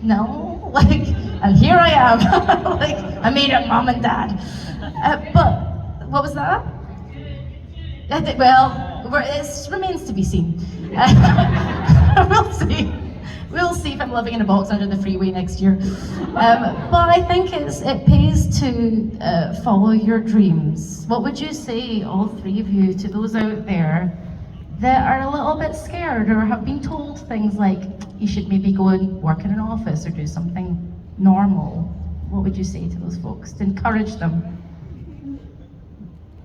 No, like, and here I am, like, I made it, mom and dad. But, what was that? Well, it remains to be seen. We'll see. We'll see if I'm living in a box under the freeway next year. But I think it pays to follow your dreams. What would you say, all three of you, to those out there that are a little bit scared or have been told things like, you should maybe go and work in an office or do something normal? What would you say to those folks to encourage them?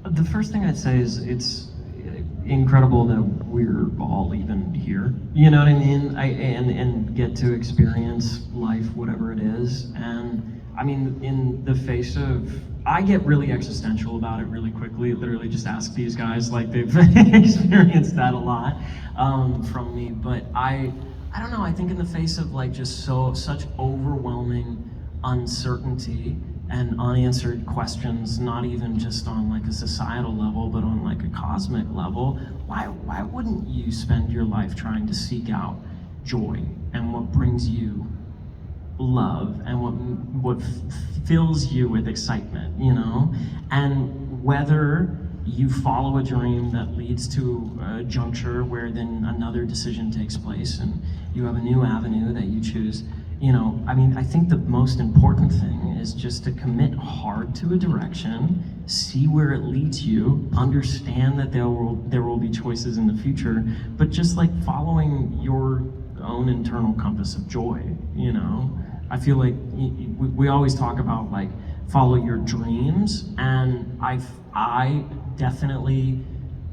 The first thing I'd say is it's incredible that we're all even here. You know what I mean? And get to experience life, whatever it is. And I mean, in the face of, I get really existential about it really quickly. Literally just ask these guys, like they've experienced that a lot from me. But I don't know, I think in the face of like just such overwhelming uncertainty and unanswered questions, not even just on like a societal level, but on like a cosmic level, why wouldn't you spend your life trying to seek out joy and what brings you love and what fills you with excitement, you know? And whether you follow a dream that leads to a juncture where then another decision takes place and you have a new avenue that you choose, you know, I mean, I think the most important thing is just to commit hard to a direction, see where it leads you, understand that there will be choices in the future, but just like following your own internal compass of joy, you know? I feel like we always talk about like follow your dreams, and I definitely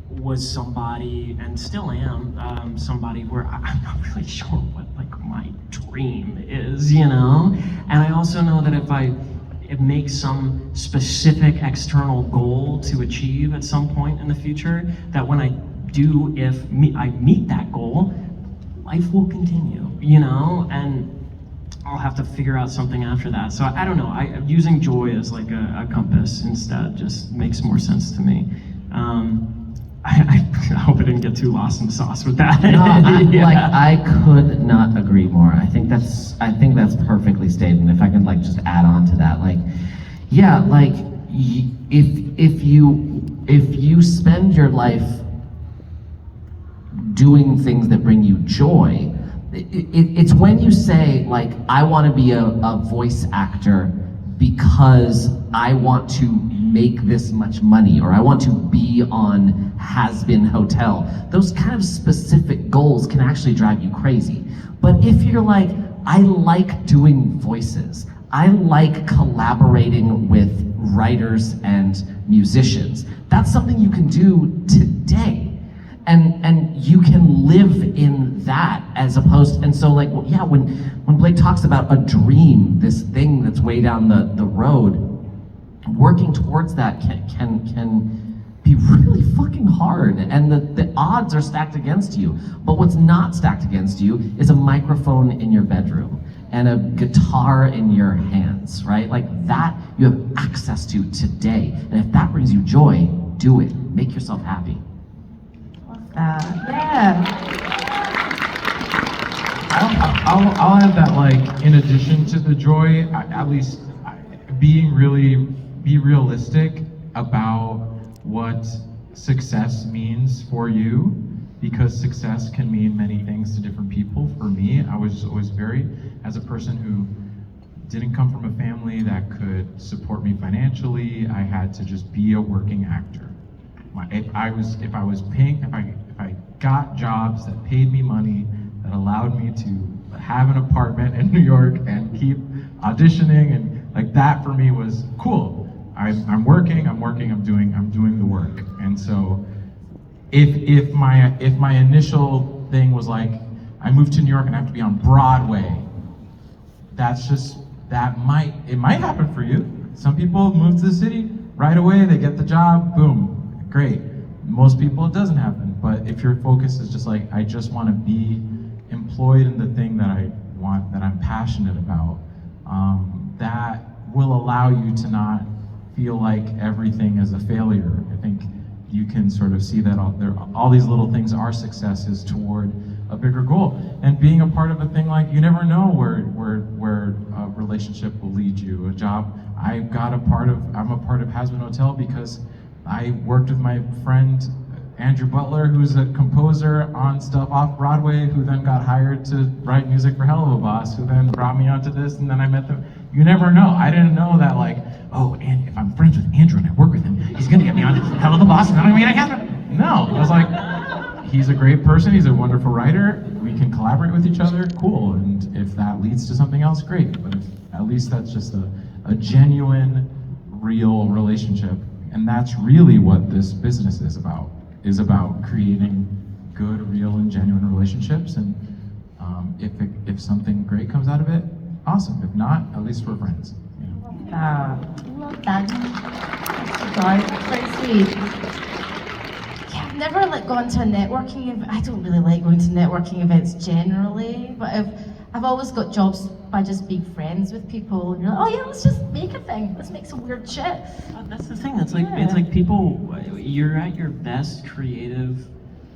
was somebody, and still am, somebody where I'm not really sure what like my dream is, you know? And I also know that if I make some specific external goal to achieve at some point in the future, that when I meet that goal, life will continue, you know? And I'll have to figure out something after that. So I don't know, using joy as like a compass instead just makes more sense to me. I hope I didn't get too lost in the sauce with that. No, I could not agree more. I think that's perfectly stated. And if I can like just add on to that, like, yeah, like if you spend your life doing things that bring you joy, it's when you say like, I want to be a voice actor because I want to make this much money, or I want to be on Hazbin Hotel. Those kind of specific goals can actually drive you crazy. But if you're like, I like doing voices, I like collaborating with writers and musicians, that's something you can do today. And you can live in that as opposed, and so like, well, yeah, when Blake talks about a dream, this thing that's way down the road, working towards that can be really fucking hard, and the odds are stacked against you. But what's not stacked against you is a microphone in your bedroom and a guitar in your hands, right? Like that you have access to today. And if that brings you joy, do it. Make yourself happy. Yeah. I'll add that, like, in addition to the joy, be realistic about what success means for you, because success can mean many things to different people. For me, I was always as a person who didn't come from a family that could support me financially, I had to just be a working actor. If I got jobs that paid me money, that allowed me to have an apartment in New York and keep auditioning, and like that for me was cool. I'm working, I'm doing the work. And so if my initial thing was like, I moved to New York and I have to be on Broadway, it might happen for you. Some people move to the city right away, they get the job, boom. Great. Most people, it doesn't happen. But if your focus is just like, I just want to be employed in the thing that I want, that I'm passionate about, that will allow you to not feel like everything is a failure. I think you can sort of see that all these little things are successes toward a bigger goal. And being a part of a thing like, you never know where a relationship will lead you. A job, I'm a part of Hazbin Hotel because I worked with my friend Andrew Butler, who's a composer on stuff off Broadway, who then got hired to write music for Hell of a Boss, who then brought me onto this, and then I met them. You never know. I didn't know that, like, oh, and if I'm friends with Andrew and I work with him, he's gonna get me on Hell of a Boss, and then I'm gonna get him. No, I was like, he's a great person, he's a wonderful writer, we can collaborate with each other, cool, and if that leads to something else, great, but if, at least that's just a genuine, real relationship, and that's really what this business is about creating good, real, and genuine relationships, and if something great comes out of it, awesome. If not, at least we're friends. You know? Love that. God, very sweet. Yeah, I've never gone to a networking event. I don't really like going to networking events generally, but I've always got jobs by just being friends with people. And you're like, oh yeah, let's just make a thing. Let's make some weird shit. That's the thing. It's like people. You're at your best creative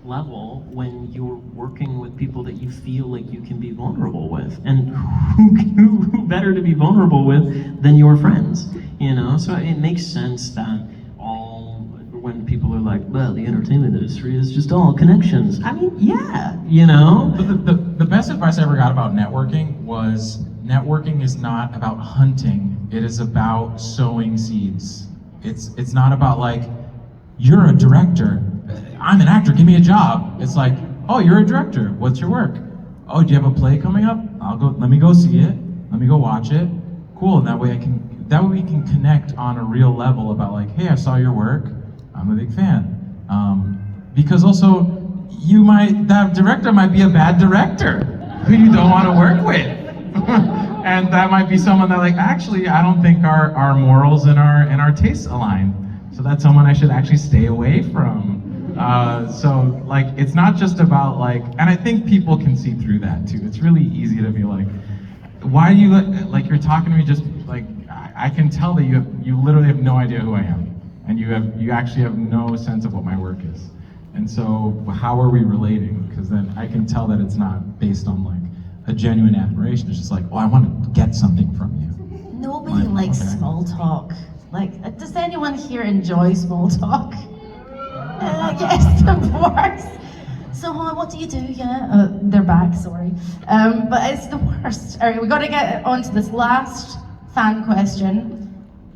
level when you're working with people that you feel like you can be vulnerable with, and who better to be vulnerable with than your friends, you know? So it makes sense that when people are like, well, the entertainment industry is just all connections. I mean, yeah, you know? But the best advice I ever got about networking was, networking is not about hunting, it is about sowing seeds. It's not about like, you're a director, I'm an actor, give me a job. It's like, oh, you're a director, what's your work? Oh, do you have a play coming up? Let me go see it, let me go watch it. Cool, and that way we can connect on a real level about like, hey, I saw your work, I'm a big fan. Because also, that director might be a bad director who you don't want to work with. And that might be someone that like, actually, I don't think our morals and our tastes align. So that's someone I should actually stay away from. So like, it's not just about like, and I think people can see through that too. It's really easy to be like, why do you like you're talking to me just like, I can tell that you literally have no idea who I am, and you actually have no sense of what my work is. And so how are we relating? Because then I can tell that it's not based on like a genuine admiration. It's just like, oh, I want to get something from you. Nobody likes small talk. Like, does anyone here enjoy small talk? Yes, of course. So, what do you do? Yeah, they're back. Sorry, but it's the worst. All right, we got to get on to this last fan question.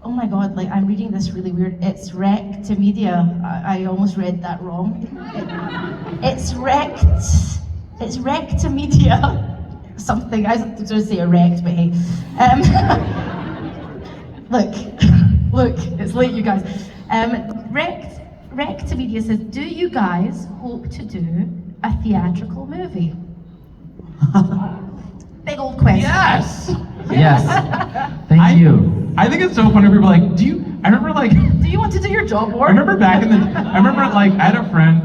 Oh my God, like I'm reading this really weird. It's rec to media. I almost read that wrong. It's rec to media. Something, I was going to say erect, but hey. Look, it's late, you guys. Rec to media says, do you guys hope to do a theatrical movie? Big old question. Yes! Yes. Thank you. I think it's so funny. People are like, do you want to do your job, I remember like, I had a friend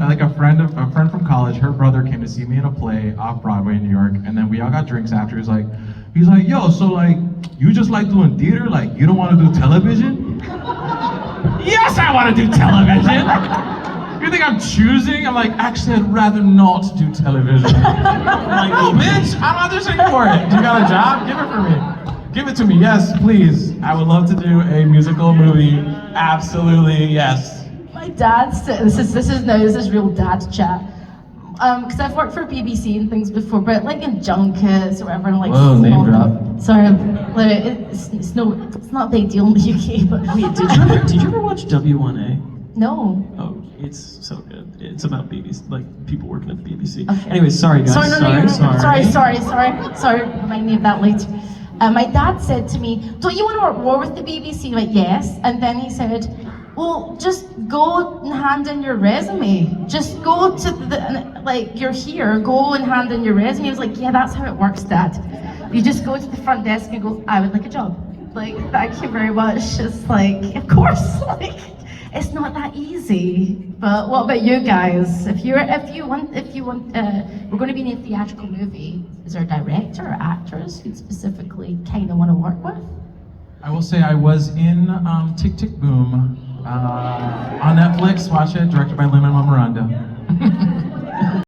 from college, her brother came to see me in a play off Broadway in New York, and then we all got drinks after. He's like, yo, so like, you just like doing theater? Like, you don't want to do television? Yes, I want to do television! You think I'm choosing? I'm like, actually, I'd rather not do television. I'm like, oh, bitch, I'm auditioning for it. You got a job? Give it for me. Give it to me, yes, please. I would love to do a musical movie. Absolutely, yes. My dad said, this is real dad chat. Because I've worked for BBC and things before, but like in junkets or whatever, and like whoa, name drop. Sorry, it's not a big deal in the UK. But wait, did you ever watch W1A? No. Oh, it's so good. It's about BBC, like people working at the BBC. Okay. Anyways, sorry guys. Sorry. Remind me of that later. My dad said to me, "Don't you want to work more with the BBC?" I'm like, yes. And then he said, well, just go and hand in your resume. Just go to you're here, go and hand in your resume. I was like, yeah, that's how it works, Dad. You just go to the front desk and go, I would like a job. Like, thank you very much. It's like, of course, like, it's not that easy. But what about you guys? If you want, we're going to be in a theatrical movie. Is there a director or actors you'd specifically kind of want to work with? I will say I was in Tick Tick Boom on Netflix. Watch it, directed by Lin-Manuel Miranda.